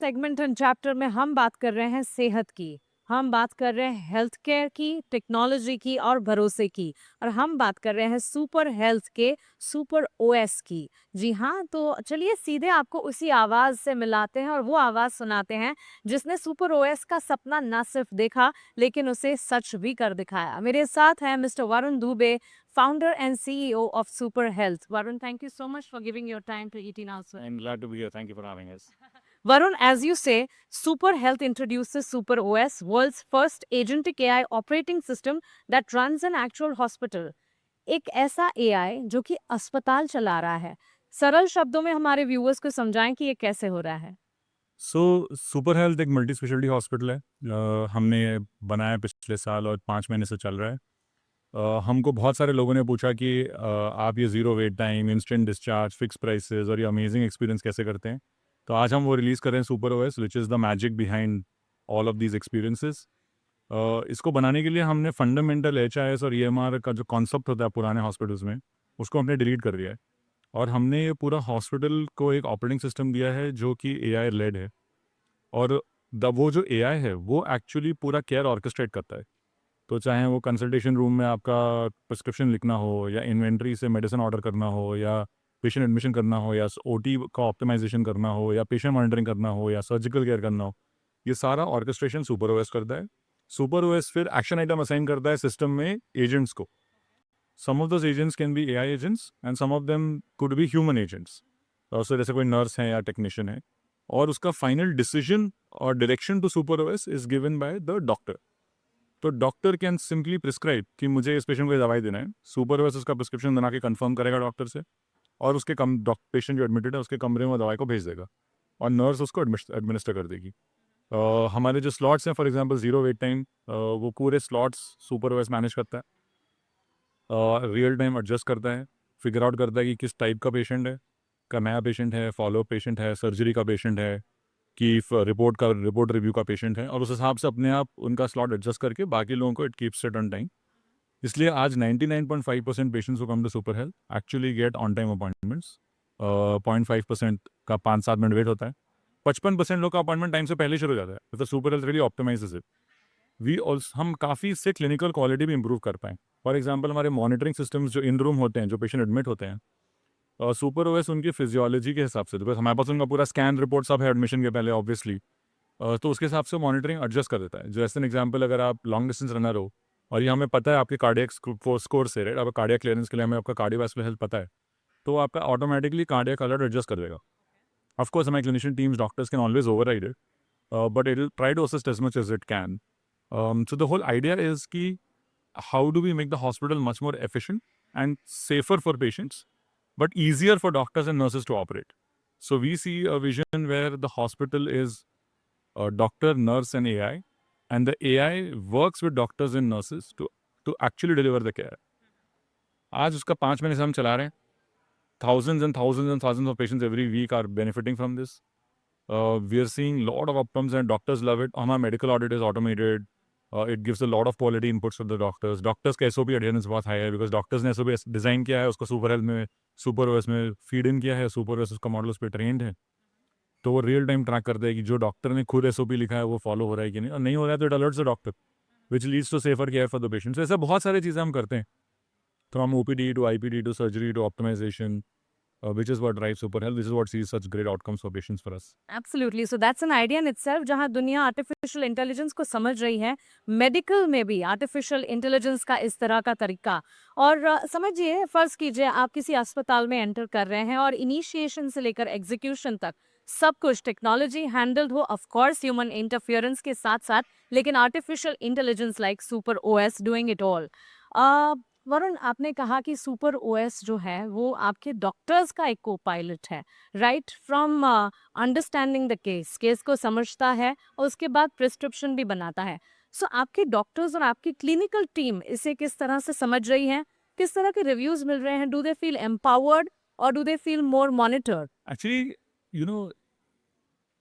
Segment and chapter में हम बात कर रहे हैं सेहत की। हम बात कर रहे हैं हेल्थ केयर की, टेक्नोलॉजी की और भरोसे की। और हम बात कर रहे हैं सुपर हेल्थ के सुपर ओएस की। जी हाँ, तो चलिए सीधे आपको उसी आवाज से मिलाते हैं और वो आवाज सुनाते हैं जिसने सुपर ओएस का सपना ना सिर्फ देखा लेकिन उसे सच भी कर दिखाया। मेरे साथ है mister Varun Dubey, founder and CEO of Super Health. Varun, thank you so much for giving your time to eat in our. I'm glad to be here. Thank you for having us. Varun, as you say, Super Health introduces Super OS, world's first agentic AI operating system that runs an actual hospital. एक ऐसा AI जो कि अस्पताल चला रहा है। सरल शब्दों में हमारे व्यूअर्स को समझाएं कि ये कैसे हो रहा है। सुपर हेल्थ एक मल्टी स्पेशलिटी हॉस्पिटल है। हमने बनाया पिछले साल और 5 महीने से चल रहा है। हमको बहुत सारे लोगों ने पूछा कि आप ये zero wait time, instant discharge, fix prices और ये अमेजिंग एक्सपीरियंस कैसे करते हैं। तो आज हम वो रिलीज़ कर रहे हैं, super OS, which is the magic behind all of these experiences. इसको बनाने के लिए हमने फंडामेंटल एचआईएस और ईएमआर का जो कॉन्सेप्ट होता है पुराने हॉस्पिटल्स में, उसको हमने डिलीट कर दिया है। और हमने ये पूरा हॉस्पिटल को एक ऑपरेटिंग सिस्टम दिया है जो कि एआई लेड है। और वो जो एआई है वो एक्चुअली पूरा केयर ऑर्केस्ट्रेट करता है। तो चाहे वो कंसल्टेशन रूम में आपका प्रिस्क्रिप्शन लिखना हो, या इन्वेंट्री से मेडिसिन ऑर्डर करना हो, या पेशेंट एडमिशन करना हो, या ओटी का ऑप्टिमाइजेशन करना हो, या पेशेंट मॉनिटरिंग करना हो, या सर्जिकल केयर करना हो, ये सारा ऑर्केस्ट्रेशन सुपर ओएस करता है। सुपर ओएस फिर एक्शन आइटम असाइन करता है सिस्टम में एजेंट्स को। Some of those agents can be AI agents and some of them could be human agents. So जैसे कोई नर्स है या टेक्नीशियन है, और उसका फाइनल डिसीजन और direction to super OS is given by the doctor. तो डॉक्टर कैन सिंपली प्रिस्क्राइब कि मुझे इस पेशेंट को ये दवाई देना है। सुपर ओएस उसका प्रिस्क्रिप्शन बना के कंफर्म करेगा डॉक्टर से, और उसके पेशेंट जो एडमिटेड है उसके कमरे में वो दवाई को भेज देगा, और नर्स उसको एडमिनिस्टर कर देगी। हमारे जो स्लॉट्स हैं, for example zero wait time, वो पूरे स्लॉट्स सुपर ओएस मैनेज करता है। रियल टाइम एडजस्ट करता है, फिगर आउट करता है कि किस टाइप का पेशेंट है, का नया पेशेंट है, फॉलो पेशेंट है, सर्जरी का पेशेंट है, कि रिपोर्ट रिव्यू का पेशेंट है, और उस हिसाब से अपने आप उनका स्लॉट एडजस्ट करके बाकी लोगों को it keeps it on time. इसलिए आज 99.5% patients who come to Super Health actually get on time appointments. 0.5% का 5-7 मिनट वेट होता है। 55% लोग का अपॉइंटमेंट टाइम से पहले शुरू हो जाता है। तो super health really optimises it. We also हम काफ़ी इससे क्लिनिकल क्वालिटी भी इंप्रूव कर पाएँ। फॉर एग्जाम्पल, हमारे मॉनिटरिंग सिस्टम्स जो इन रूम होते हैं, जो पेशेंट एडमिट होते हैं, सुपर ओएस उनकी फिजियोलॉजी के हिसाब से, बिकॉज हमारे पास उनका पूरा स्कैन रिपोर्ट सब है एडमिशन के पहले ऑब्वियसली। तो उसके हिसाब से मॉनिटरिंग एडजस्ट कर देता है। जो एन एग्जाम्पल, अगर आप लॉन्ग डिस्टेंस रनर हो और ये हमें पता है आपके कार्डियक स्कोर से, राइट, आपका कार्डियक क्लियरेंस के लिए हमें आपका कार्डियोवैस्कुलर हेल्थ पता है, तो आपका ऑटोमेटिकली कार्डियक अलर्ट एडजस्ट कर देगा। ऑफ कोर्स हमारे clinician teams, doctors can always override it, but it will try to assist as much as it can. So the whole idea is कि how do we make the hospital much more efficient and safer for patients, but easier for doctors and nurses to operate. So we see a vision where the hospital is a doctor, nurse, and AI, and the AI works with doctors and nurses to actually deliver the care. आज उसका 5 महीने से हम चला रहे हैं। Thousands and thousands and thousands of patients every week are benefiting from this. We are seeing lot of outcomes and doctors love it. हमारा medical audit is automated. It gives a lot of quality inputs for the doctors. Doctors का SOP adherence बहुत high है, because doctors ने SOP design किया है, उसको super health में, super OS में फीड इन किया है, सुपर ओएस उसका मॉडल उस पर ट्रेंड है। तो वो रियल टाइम ट्रैक करता है कि जो डॉक्टर ने खुद SOP लिखा है वो फॉलो हो रहा है कि नहीं, और नहीं हो रहा है तो it alerts the doctor, which leads to safer care for the patient. ऐसे बहुत सारी चीज़ें हम करते हैं, from OPD to IPD to surgery to optimization, which is what drives super health. This is what sees such great outcomes for patients for us. Absolutely, so that's an idea in itself. जहां दुनिया artificial intelligence को समझ रही है, medical में भी artificial intelligence का इस तरह का तरीका। और समझिए, फर्ज कीजिए आप किसी अस्पताल में एंटर कर रहे हैं और इनिशिएशन से लेकर एग्जीक्यूशन तक सब कुछ टेक्नोलॉजी हैंडल्ड हो, ऑफ कोर्स ह्यूमन इंटरफेरेंस के साथ साथ, लेकिन artificial intelligence like super OS doing it all. Varun, आपने कहा कि सुपर ओएस जो है वो आपके डॉक्टर्स का एक को पायलट है, right? From understanding the case, case को समझता है और उसके बाद प्रिस्क्रिप्शन भी बनाता है। सो आपके डॉक्टर्स और आपकी क्लिनिकल टीम इसे किस तरह से समझ रही है? किस तरह के रिव्यूज मिल रहे हैं? डू दे फील एम्पावर्ड और do they feel more monitored? Actually, you know,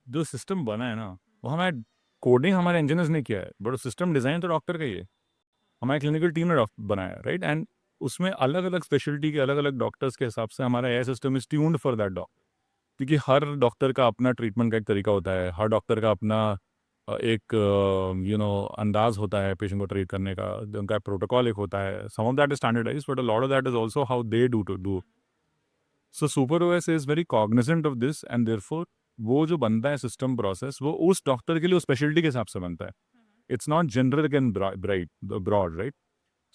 जो सिस्टम बना है ना, वो हमारे कोडिंग हमारे इंजीनियर्स ने किया है, बट सिस्टम डिज़ाइन तो डॉक्टर का ही है। हमारी क्लिनिकल टीम ने बनाया, राइट, एंड उसमें अलग अलग स्पेशलिटी के अलग अलग डॉक्टर्स के हिसाब से हमारा AI system is tuned for that doctor. क्योंकि हर डॉक्टर का अपना ट्रीटमेंट का एक तरीका होता है, हर डॉक्टर का अपना एक अंदाज होता है पेशेंट को ट्रीट करने का, उनका प्रोटोकॉल एक होता है, some of that is standardise but a lot of that is also how they do. So super OS is very cognizant of this and therefore वो जो बनता है सिस्टम प्रोसेस वो उस डॉक्टर के लिए उस स्पेशलिटी के हिसाब से बनता है। It's not general and broad, right?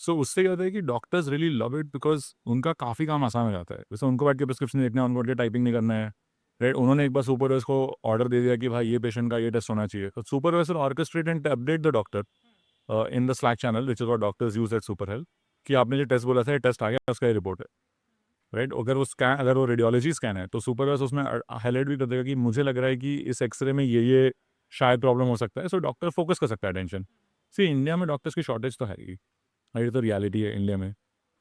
So उससे क्या होता है कि doctors really love it because उनका काफ़ी काम आसान हो जाता है। जैसे उनको बैठ के प्रिस्क्रिप्शन देखना है, उनको बैठ के टाइपिंग नहीं करना है, राइट? उन्होंने एक बार सुपरवाइजर को ऑर्डर दे दिया कि भाई ये पेशेंट का ये टेस्ट होना चाहिए, तो supervisor orchestrate and update the doctor in the Slack channel which is what doctors use at Super Health, कि आपने जो टेस्ट बोला था ये टेस्ट आ गया, उसका ये रिपोर्ट है, राइट? अगर वो रेडियोलॉजी स्कैन है तो सुपरवाइजर उसमें हाईलाइट भी कर देगा कि मुझे लग रहा है कि इस एक्सरे में ये शायद प्रॉब्लम हो सकता है, सो डॉक्टर फोकस कर सकता है अटेंशन। सी इंडिया में डॉक्टर्स की शॉर्टेज तो है ही, ये तो रियलिटी है इंडिया में।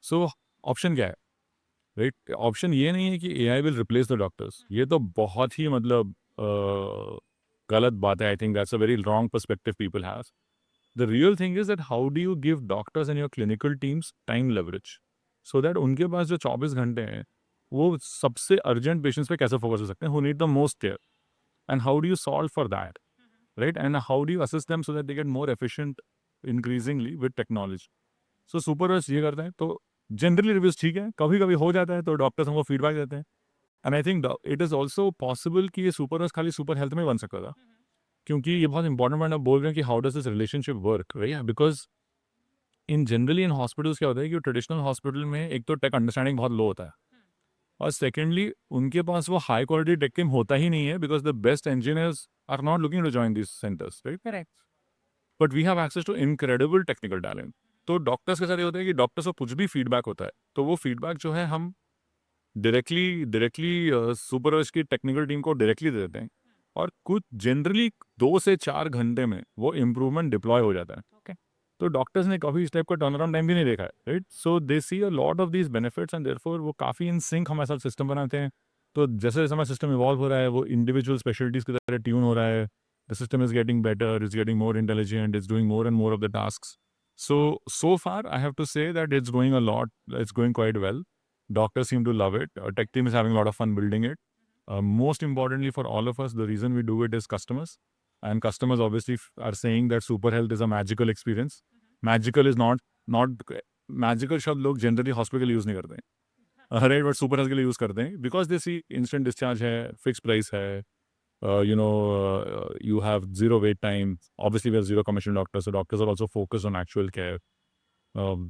सो ऑप्शन क्या है, राइट? ऑप्शन ये नहीं है कि AI will replace the doctors, ये तो बहुत ही मतलब गलत बात है। I think that's a very wrong perspective people have. The real thing is that how do you give doctors and your clinical teams time leverage so that उनके पास जो 24 घंटे हैं वो सबसे अर्जेंट पेशेंट्स पे कैसे फोकस कर सकते हैं, who need the most care, and how do you solve for that, right? And how do you assist them so that they get more efficient increasingly with technology. So supervisor ये करते हैं, तो generally reviews ठीक है, कभी कभी हो जाता है तो डॉक्टर्स हमको फीडबैक देते हैं। And I think it is also possible कि ये सुपरवाइजर खाली सुपर हेल्थ में बन सकता था, क्योंकि ये बहुत इंपॉर्टेंट पॉइंट आप बोल रहे हैं कि how does this relationship work, right? Because in generally in hospitals क्या होता है कि ट्रेडिशनल हॉस्पिटल में एक तो टेक अंडरस्टैंडिंग बहुत लो होता है, और सेकेंडली उनके पास वो हाई क्वालिटी टेक टीम होता ही नहीं है, because the best engineers are not looking to join this centers, right? Correct. But we have access to incredible technical talent. तो डॉक्टर्स के साथ ये होता है कि डॉक्टर्स को कुछ भी फीडबैक होता है तो वो फीडबैक जो है हम डायरेक्टली डायरेक्टली सुपरवाइज की टेक्निकल टीम को डायरेक्टली दे देते हैं, और कुछ जनरली 2 से 4 घंटे में वो इम्प्रूवमेंट डिप्लॉय हो जाता है। Okay. तो डॉक्टर्स ने कभी इस टाइप का टर्न अराउंड टाइम भी नहीं देखा है, right? So they see a lot of these benefits and therefore वो काफ़ी इन सिंक हमारे साथ सिस्टम बनाते हैं। तो जैसे जैसे हमारा सिस्टम इवॉल्व हो रहा है वो इंडिविजुअल स्पेशलिटीज़ की तरह ट्यून हो रहा है, the system is getting better, is getting more intelligent, is doing more and more of the task. So far I have to say that it's going quite well. Doctors seem to love it. Our tech team is having a lot of fun building it. Most importantly for all of us, the reason we do it is customers. And customers obviously are saying that super health is a magical experience. Magical is not magical शब्द लोग generally hospital use नहीं करते हैं, right? But super health के लिए use करते हैं because they see instant discharge है, फिक्स प्राइस है, you have zero wait time. Obviously, we have zero commission doctors, so doctors are also focused on actual care.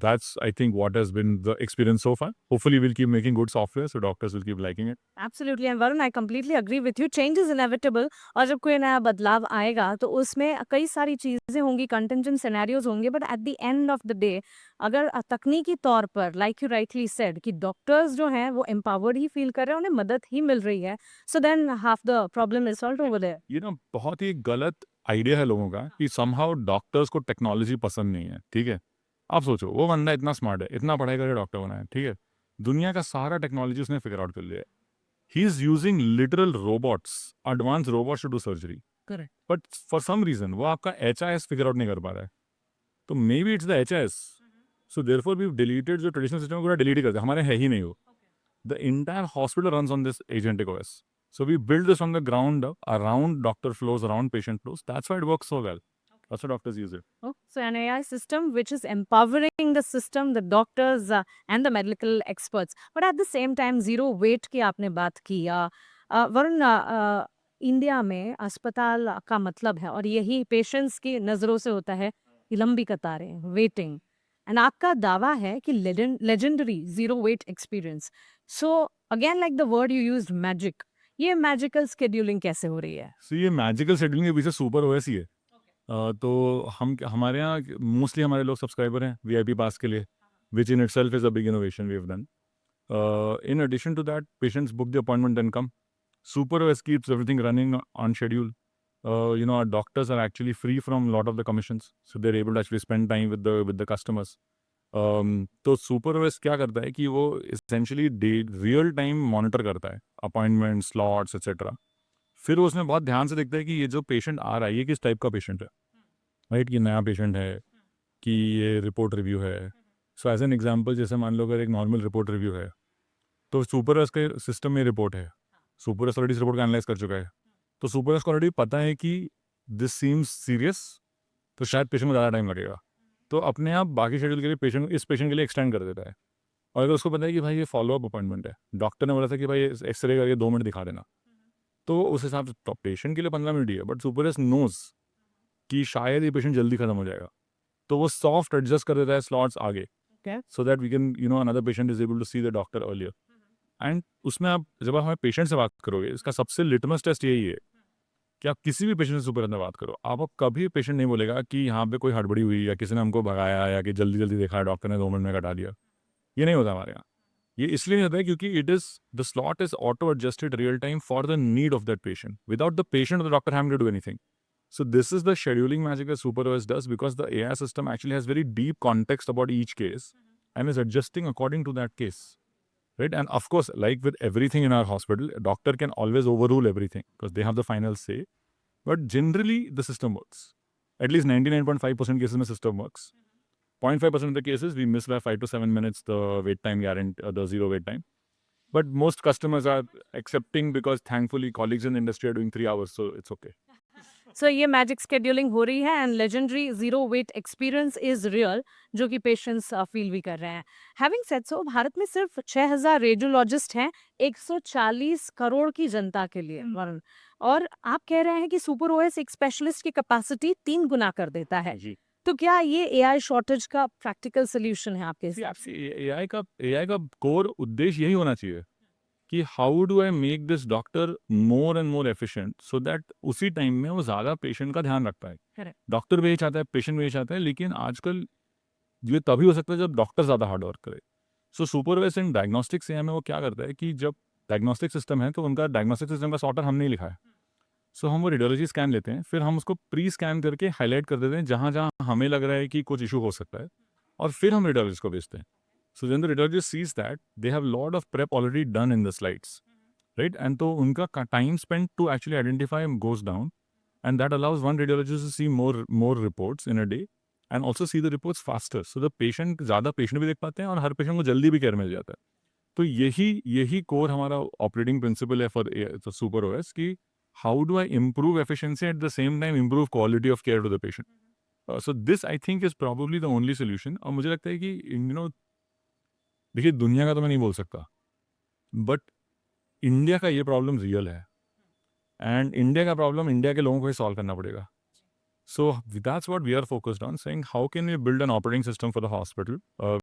That's, I think, what has been the experience so far. Hopefully, we'll keep making good software, so doctors will keep liking it. Absolutely and Varun I completely agree with you, change is inevitable. और जब कोई नया बदलाव आएगा तो उसमें कई सारी चीजें होंगी, कंटिजेंट सिनेरियोज होंगे, but at the end of the day अगर तकनीकी तौर पर लाइक यू राइटली सेड कि डॉक्टर्स जो हैं वो एम्पावर्ड ही फील कर रहे हैं, उन्हें मदद ही मिल रही है, so then half the problem is solved over there. ये ना बहुत ही गलत आइडिया है लोगों का कि समहाउ डॉक्टर्स को टेक्नोलॉजी पसंद नहीं है, ठीक है? आप सोचो, वो बंदा इतना स्मार्ट है, इतना पढ़ाई करके डॉक्टर बना है, ठीक है? दुनिया का सारा टेक्नोलॉजी उसने फिगर आउट कर लिया है। He is using literal robots, advance robots to do surgery, correct. But for some reason वो आपका HIS फिगर आउट नहीं कर पा रहा है। तो maybe it's the HIS। So therefore we deleted जो ट्रेडिशनल सिस्टम पूरा डिलीट कर दिया, हमारे है ही नहीं वो। The entire hospital runs on this agentic OS. So we build this from the ground up, around doctor flows, around patient flows. That's why it works so well. That's why doctors use it. Oh, so an AI system which is empowering the system, the doctors and the medical experts, but at the same time zero weight की आपने बात की। Varun, India में अस्पताल का मतलब है और यही पेशेंट्स की नज़रों से होता है कि लंबी कतारें, वेटिंग, एंड आपका दावा है कि legendary zero wait experience. So again like the word you used magic, ये मैजिकल शेड्यूलिंग कैसे हो रही है? So ये मैजिकल शेड्यूलिंग के पीछे सुपर ओएस ही है। तो हमारे यहाँ मोस्टली हमारे लोग सब्सक्राइबर हैं VIP पास के लिए, which in itself is a big innovation we have done. In addition to that, patients book the appointment and come. Super OS keeps everything running on schedule. Our doctors are actually free from a lot of the commissions, so they're able to actually spend time with the customers. तो super OS क्या करता है कि वो essentially real time monitor करता है appointment slots etcetera. फिर वो उसमें बहुत ध्यान से देखता है कि ये जो पेशेंट आ रहा है ये किस टाइप का पेशेंट है, राइट? कि नया पेशेंट है कि ये रिपोर्ट रिव्यू है। सो एज एन एग्जांपल, जैसे मान लो अगर एक नॉर्मल रिपोर्ट रिव्यू है तो सुपर ओएस के सिस्टम में रिपोर्ट है, सुपर एस ऑलरेडी इस रिपोर्ट को एनालाइज कर चुका है, तो सुपर एस को ऑलरेडी पता है कि दिस सीम्स सीरियस, तो शायद पेशेंट में ज़्यादा टाइम लगेगा, तो अपने आप बाकी शेड्यूल के लिए इस पेशेंट के लिए एक्सटेंड कर देता है। और अगर उसको पता है कि भाई ये फॉलोअप अपॉइंटमेंट है, डॉक्टर ने बोला था कि भाई एक्सरे करके 2 मिनट दिखा देना, तो उस हिसाब से तो पेशेंट के लिए 15 मिनट ही है, बट सुपर एस नोज कि शायद ये पेशेंट जल्दी खत्म हो जाएगा, तो वो सॉफ्ट एडजस्ट कर देता है स्लॉट्स आगे, Okay. So that we can another patient is able to see the doctor earlier. And उसमें आप जब आप हमें पेशेंट से बात करोगे, इसका सबसे लिटमस टेस्ट यही है कि आप किसी भी पेशेंट से सुपर में बात करो, आप कभी पेशेंट नहीं बोलेगा कि यहाँ पे कोई हड़बड़ी हुई या किसी ने हमको भगाया या कि जल्दी जल्दी देखा है डॉक्टर ने 2 मिनट में कटा दिया। ये नहीं होता हमारे यहाँ। ये इसलिए नहीं होता है क्योंकि the slot is auto adjusted real time for the need of that patient without the patient और the doctor having to do anything. So this is the scheduling magic that SuperOS does, because the AI system actually has very deep context about each case and is adjusting according to that case, right? And of course, like with everything in our hospital, a doctor can always overrule everything because they have the final say. But generally, the system works. At least 99.5% cases, the system works. 0.5% of the cases, we miss by 5 to 7 minutes the wait time guarantee, the zero wait time. But most customers are accepting because thankfully colleagues in the industry are doing 3 hours, so it's okay. So ये magic scheduling हो रही है and legendary zero wait experience is real, जो कि patients feel भी कर रहे हैं। हैविंग सेड सो, भारत में सिर्फ 6000 रेडियोलॉजिस्ट हैं 140 करोड़ की जनता के लिए, वरुण, और आप कह रहे हैं कि सुपर ओएस एक स्पेशलिस्ट की कैपेसिटी 3 गुना कर देता है। जी। तो क्या ये एआई शॉर्टेज का प्रैक्टिकल सोल्यूशन है आपके हिसाब से? एआई का कोर उद्देश्य यही होना चाहिए कि how do I make this doctor more and more efficient so that उसी टाइम में वो ज़्यादा पेशेंट का ध्यान रख पाए। Correct. डॉक्टर भी यही चाहता है, पेशेंट भी यही चाहता है, लेकिन आजकल ये तभी हो सकता है जब डॉक्टर ज़्यादा हार्ड वर्क करे। सो सुपरवाइजर इन डायग्नोस्टिक्स में वो क्या करता है कि जब डायग्नोस्टिक सिस्टम है तो उनका डायग्नोस्टिक सिस्टम का सॉर्टर हमने ही लिखा है। सो हम वो रेडियोलॉजी स्कैन लेते हैं, फिर हम उसको प्री स्कैन करके हाईलाइट कर देते हैं जहाँ जहाँ हमें लग रहा है कि कुछ इशू हो सकता है, और फिर हम रेडियोलॉजिस्ट को भेजते हैं। So then the radiologist sees that they have lot of prep already done in the slides, right? And तो उनका time spend to actually identify goes down, and that allows one radiologist to see more reports in a day and also see the reports faster, so the patient ज़्यादा patient भी देख पाते हैं और हर patient को जल्दी भी केयर मिल जाता है। तो यही कोर हमारा ऑपरेटिंग प्रिंसिपल है फॉर सुपर ओएस कि how do I improve efficiency at the same time improve quality of care to the patient? So this I think is probably the only solution. और मुझे लगता है कि देखिए दुनिया का तो मैं नहीं बोल सकता, बट इंडिया का ये प्रॉब्लम रियल है, एंड इंडिया का प्रॉब्लम इंडिया के लोगों को ही सॉल्व करना पड़ेगा। So that's what we are focused on, saying how can we build an operating system for the hospital,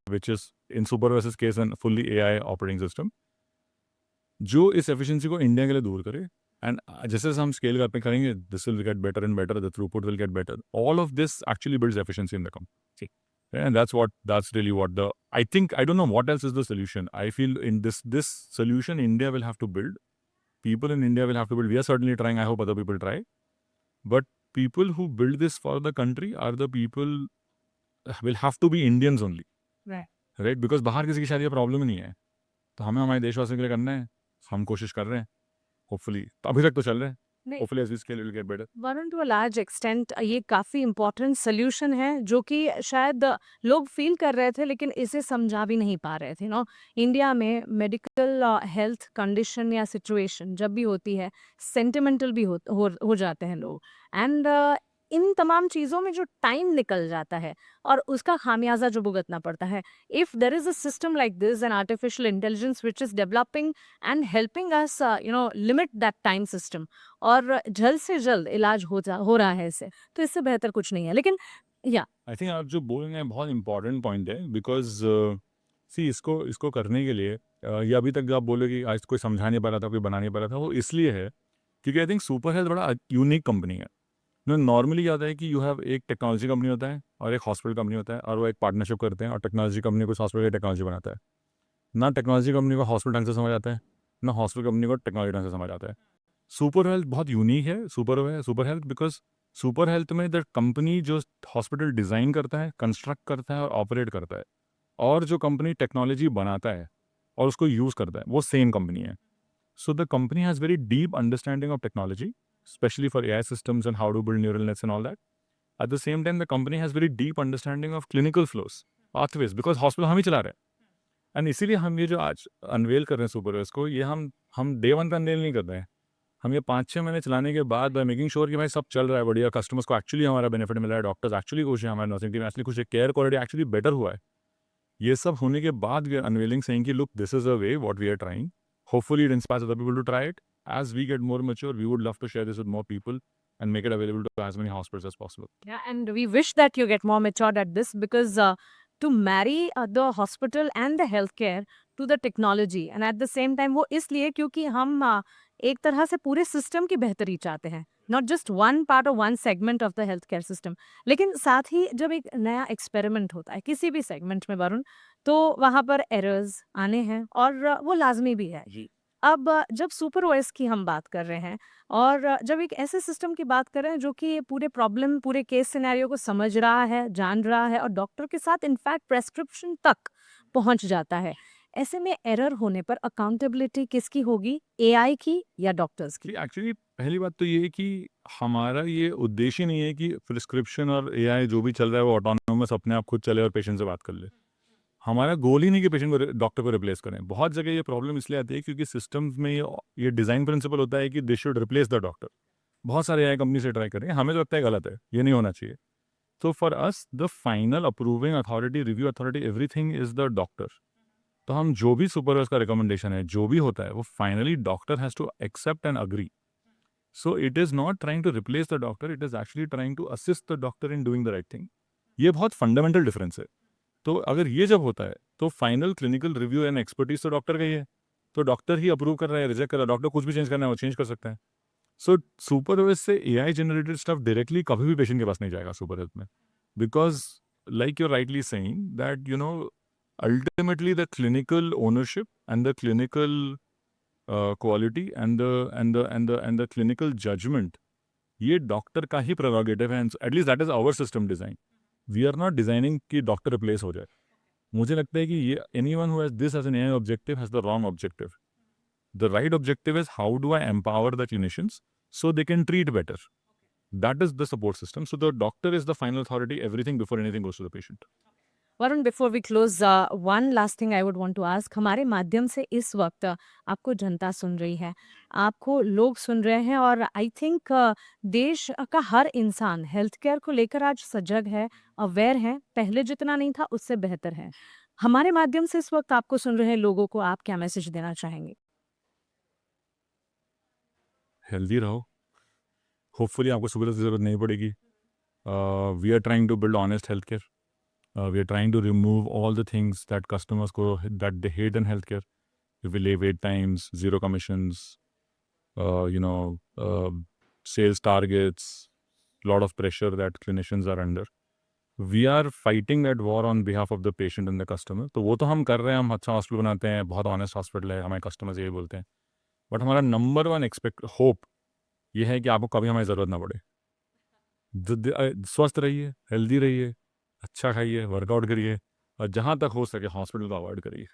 which is in SuperOS's case an fully AI operating system, जो इस efficiency को India के लिए दूर करे। And जैसे जैसे हम स्केल करते करेंगे, this will get better and better, the throughput will get better, all of this actually builds efficiency in the company, and that's really what I think. I don't know what else is the solution. I feel in this solution India will have to build, people in India will have to build. We are certainly trying, I hope other people try, but people who build this for the country are the people will have to be Indians only, right? Because बाहर किसी की शायद ये problem नहीं है, तो हमें हमारे देशवासियों के लिए करना है, हम कोशिश कर रहे हैं, होपफुली तो अभी तक तो चल रहे हैं, नहीं, hopefully as we scale it will get better. Varun, to a large extent ये काफ़ी इम्पोर्टेंट सोल्यूशन है जो कि शायद लोग फील कर रहे थे लेकिन इसे समझा भी नहीं पा रहे थे। इंडिया में मेडिकल हेल्थ कंडीशन या सिचुएशन जब भी होती है, सेंटिमेंटल भी हो जाते हैं लोग, एंड इन तमाम चीज़ों में जो टाइम निकल जाता है और उसका खामियाजा जो भुगतना पड़ता है, if there is a system like this an artificial intelligence which is developing and helping us limit that time system, और जल्द से जल्द इलाज हो रहा है इससे, तो इससे बेहतर कुछ नहीं है। लेकिन या आई थिंक आप जो बोल रहे हैं बहुत इंपॉर्टेंट पॉइंट है, बिकॉज सी इसको करने के लिए ये अभी तक जो आप बोले कि आज कोई समझा नहीं पा रहा था, कोई बना नहीं पा रहा था, वो इसलिए है क्योंकि आई थिंक सुपर हेल्थ बड़ा यूनिक कंपनी है। नॉर्मली क्या होता है कि यू हैव एक टेक्नोलॉजी कंपनी होता है और एक हॉस्पिटल कंपनी होता है, और वो एक पार्टनरशिप करते हैं, और टेक्नोलॉजी कंपनी को हॉस्पिटल की टेक्नोलॉजी बनाता है। ना टेक्नोलॉजी कंपनी को हॉस्पिटल ढंग से समझ आता है, ना हॉस्पिटल कंपनी को टेक्नोलॉजी ढंग से समझ आता है। सुपर हेल्थ बहुत यूनिक है, super health because super health में द कंपनी जो हॉस्पिटल डिज़ाइन करता है, कंस्ट्रक्ट करता है और ऑपरेट करता है, और जो कंपनी टेक्नोलॉजी बनाता है और उसको यूज़ करता है, वो सेम कंपनी है। So the company has very deep understanding of technology, especially for AI systems and how to build neural nets and all that. At the same time, the company has very deep understanding of clinical flows, pathways, because hospital हम ही चला रहे हैं, and इसीलिए हम ये जो आज unwell कर रहे हैं सुपर को, ये हम डे वन पे अनवेल नहीं कर रहे हैं। हम ये 5-6 महीने चलाने के बाद बाय मेकिंग श्योर कि भाई सब चल रहा है बढ़िया, कस्टमर्स को एक्चुअली हमारा बेनिफिट मिल रहा है, डॉक्टर्स एक्चुअली खुश हैं, हमारे नर्सिंग टीम एक्चुअली खुश है, केयर क्वालिटी एक्चुअली बेटर हुआ है। ये सब होने के बाद वी आर अनवेलिंग सेइंग कि look this is a way what we are trying, hopefully it inspires other people to try it. As we get more mature we would love to share this with more people and make it available to as many hospitals as possible. Yeah, and we wish that you get more matured at this because to marry the hospital and the healthcare to the technology and at the same time वो इसलिए क्योंकि हम एक तरह से पूरे system की बेहतरी चाहते हैं, नॉट जस्ट वन पार्ट और one segment of the health care system. लेकिन साथ ही जब एक नया एक्सपेरिमेंट होता है किसी भी सेगमेंट में वरुण, तो वहाँ पर एरर्स आने हैं और वो लाजमी भी है। जी। अब जब सुपर ओएस की हम बात कर रहे हैं और जब एक ऐसे सिस्टम की बात कर रहे हैं जो कि पूरे प्रॉब्लम पूरे केस सिनेरियो को समझ रहा है, जान रहा है और डॉक्टर के साथ इनफैक्ट प्रेस्क्रिप्शन तक पहुंच जाता है, ऐसे में एरर होने पर अकाउंटेबिलिटी किसकी होगी, एआई की या डॉक्टर्स की? एक्चुअली पहली बात तो ये है कि हमारा ये उद्देश्य नहीं है कि प्रिस्क्रिप्शन और एआई जो भी चल रहा है वो ऑटोनोमस अपने आप खुद चले और पेशेंट से बात कर ले। हमारा गोल ही नहीं कि पेशेंट को डॉक्टर को रिप्लेस करें। बहुत जगह ये प्रॉब्लम इसलिए आती है क्योंकि सिस्टम्स में ये डिज़ाइन प्रिंसिपल होता है कि they should replace the doctor. बहुत सारे एआई कंपनी से ट्राई करें, हमें तो लगता है गलत है, ये नहीं होना चाहिए। तो for us the final approving authority, review authority, everything is the doctor. तो हम जो भी सुपरवाइजर का रिकमेंडेशन है, जो भी होता है, वो finally doctor has to accept and agree. So it is not trying to replace the doctor, it is actually trying to assist the doctor in doing the right thing. ये बहुत fundamental difference है। तो अगर ये जब होता है तो final clinical review and expertise तो डॉक्टर का ही है। तो डॉक्टर ही अप्रूव कर रहा है, रिजेक्ट कर रहा है, डॉक्टर कुछ भी चेंज करना है वो चेंज कर सकता है। सो सुपर से एआई जनरेटेड स्टफ डायरेक्टली कभी भी पेशेंट के पास नहीं जाएगा सुपर हेल्थ में, because like you rightly saying that you know ultimately the clinical ownership and the clinical quality and the clinical judgment, ये डॉक्टर का ही प्रेरोगेटिव है। At least that is our system design. We are not designing कि doctor replace हो जाए। मुझे लगता है कि ये anyone who has this as an AI objective has the wrong objective. The right objective is how do I empower the clinicians so they can treat better. That is the support system. So the doctor is the final authority, everything before anything goes to the patient. Varun, before we close, one last thing I would want to ask, हमारे माध्यम से इस वक्त आपको जनता सुन रही है, आपको लोग सुन रहे हैं और आई थिंक देश का हर इंसान हेल्थ केयर को लेकर आज सजग है, अवेयर है, पहले जितना नहीं था उससे बेहतर है। हमारे माध्यम से इस वक्त आपको सुन रहे लोगों को आप क्या मैसेज देना चाहेंगे? हेल्दी रहो, होपफुली आपको सुविधा की जरूरत नहीं पड़ेगी। We are trying to build honest health care. We are trying to remove all the things that customers that they hate in healthcare. If we lay wait times, zero commissions, sales targets, lot of pressure that clinicians are under. We are fighting that war on behalf of the patient and the customer. तो वो तो हम कर रहे हैं, हम अच्छा hospital बनाते हैं, बहुत ऑनेस्ट हॉस्पिटल है, हमारे कस्टमर्स यही बोलते हैं। बट हमारा नंबर वन होप ये है कि आपको कभी हमारी ज़रूरत ना पड़े। स्वस्थ रहिए, हेल्दी रहिए, अच्छा खाइए, वर्कआउट करिए और जहाँ तक हो सके हॉस्पिटल को अवॉइड करिए।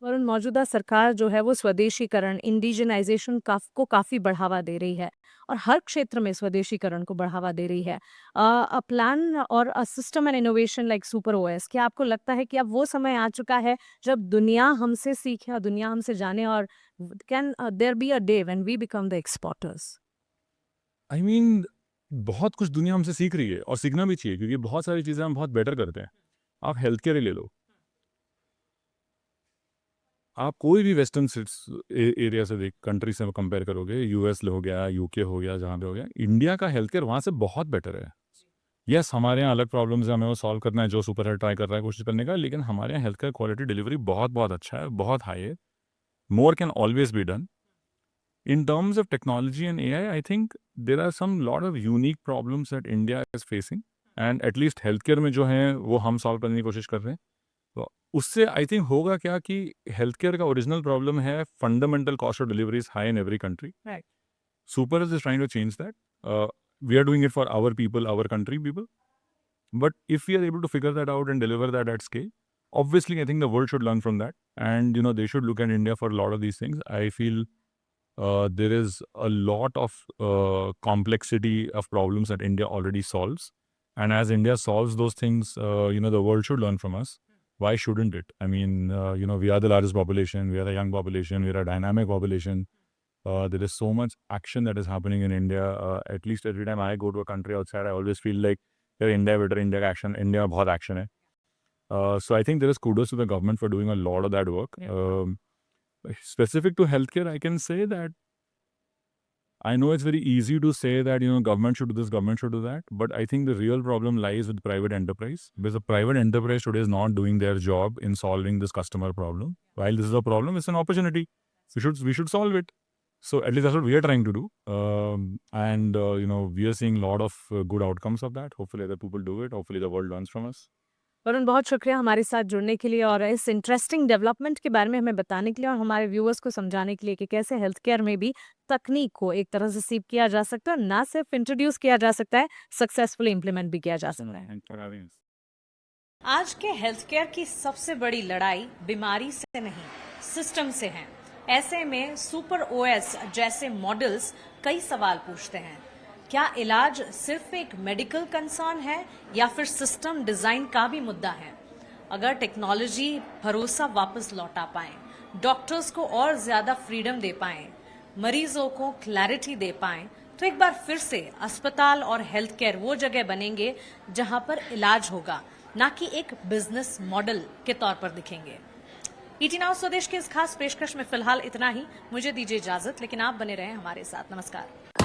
वरुण, मौजूदा सरकार जो है वो स्वदेशीकरण, इंडिजिनाइजेशन को काफ़ी बढ़ावा दे रही है और हर क्षेत्र में स्वदेशीकरण को बढ़ावा दे रही है। अ प्लान और a system and innovation like super OS, क्या आपको लगता है कि अब वो समय आ चुका है जब दुनिया हमसे सीखे और दुनिया हमसे जाने और can there be a day when we become the exporters? I mean बहुत कुछ दुनिया हमसे सीख रही है और सीखना भी चाहिए क्योंकि बहुत सारी चीज़ें हम बहुत बेटर करते हैं। आप हेल्थ केयर ही ले लो, आप कोई भी वेस्टर्न एरिया से देख कंट्री से कंपेयर करोगे, यूएस हो गया, यूके हो गया, जहाँ पे हो गया, इंडिया का हेल्थ केयर वहाँ से बहुत बेटर है। यस, हमारे यहाँ अलग प्रॉब्लम्स है, हमें वो सॉल्व करना है, जो सुपर हेल्थ ट्राई कर रहा है कोशिश करने का, लेकिन हमारे यहाँ हेल्थ केयर क्वालिटी डिलीवरी बहुत बहुत अच्छा है, बहुत हाई है। More can always be done. In terms of technology and AI, I think there are some lot of unique problems that India is facing, and at least healthcare में जो हैं वो हम सॉल्व करने की कोशिश कर रहे हैं। तो उससे आई थिंक होगा क्या कि हेल्थ केयर का ओरिजिनल प्रॉब्लम है fundamental cost of delivery is high in every country. Right. Super is trying to change that. We are doing it for our people, our country people. But if we are able to figure that out and deliver that at scale, obviously I think the world should learn from that, and they should look at India for a lot of these things. I feel there is a lot of complexity of problems that India already solves. And as India solves those things, the world should learn from us. why shouldn't it? I mean, we are the largest population, we are a young population, we are a dynamic population. There is so much action that is happening in India. At least every time I go to a country outside, I always feel like India better, India का action, India में बहुत action है. So I think there is kudos to the government for doing a lot of that work. Specific to healthcare, I can say that I know it's very easy to say that, government should do this, government should do that. But I think the real problem lies with private enterprise, because the private enterprise today is not doing their job in solving this customer problem. While this is a problem, it's an opportunity. We should solve it. So at least that's what we are trying to do. We are seeing a lot of good outcomes of that. Hopefully other people do it. Hopefully the world learns from us. Varun, बहुत शुक्रिया हमारे साथ जुड़ने के लिए और इस interesting development के बारे में हमें बताने के लिए और हमारे व्यूअर्स को समझाने के लिए कि कैसे हेल्थ केयर में भी तकनीक को एक तरह से सीप किया जा सकता है और ना सिर्फ इंट्रोड्यूस किया जा सकता है, सक्सेसफुली इम्प्लीमेंट भी किया जा सकता है। Thanks for having us. आज के हेल्थ केयर की सबसे बड़ी लड़ाई बीमारी से नहीं, सिस्टम से है। ऐसे में सुपर ओएस जैसे मॉडल्स कई सवाल पूछते हैं। क्या इलाज सिर्फ एक मेडिकल कंसर्न है या फिर सिस्टम डिजाइन का भी मुद्दा है? अगर टेक्नोलॉजी भरोसा वापस लौटा पाए, डॉक्टर्स को और ज्यादा फ्रीडम दे पाए, मरीजों को क्लैरिटी दे पाए, तो एक बार फिर से अस्पताल और हेल्थ केयर वो जगह बनेंगे जहां पर इलाज होगा, ना कि एक बिजनेस मॉडल के तौर पर दिखेंगे। ईटी नाउ स्वदेश के इस खास पेशकश में फिलहाल इतना ही। मुझे दीजिए इजाजत, लेकिन आप बने रहें हमारे साथ। नमस्कार।